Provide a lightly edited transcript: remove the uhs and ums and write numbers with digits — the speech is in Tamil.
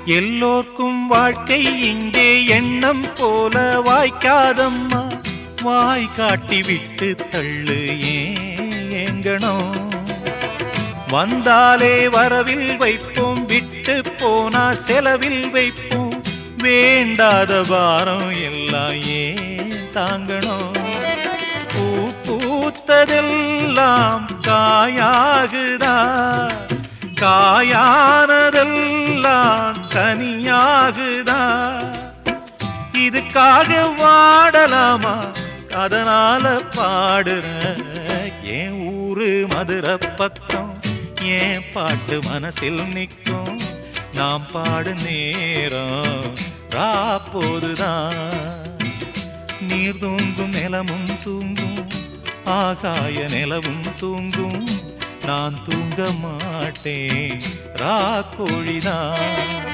எல்லோர்க்கும் வாழ்க்கை இங்கே எண்ணம் போல வாய்க்காதம்மா. வாய் காட்டி விட்டு தள்ளு ஏங்கணும். வந்தாலே வரவில் வைப்போம், விட்டு போனா செலவில் வைப்போம். வேண்டாத பாரம் எல்லாம் ஏன் தாங்கணும். பூ பூத்ததெல்லாம் காயாகுதா, காயானதெல்லாம் கனியாகுதா. இதுக்காக வாடலாமா, அதனால பாடுற. என் ஊரு மதுரை பக்கம், என் பாட்டு மனசில் நிற்கும். நாம் பாடு நேரம் ராப்போதுதான். நீர் தூங்கும் நிலமும் தூங்கும், ஆகாய நிலவும் தூங்கும். நான் தூங்க மாட்டேன் ராக்கோழிதான்.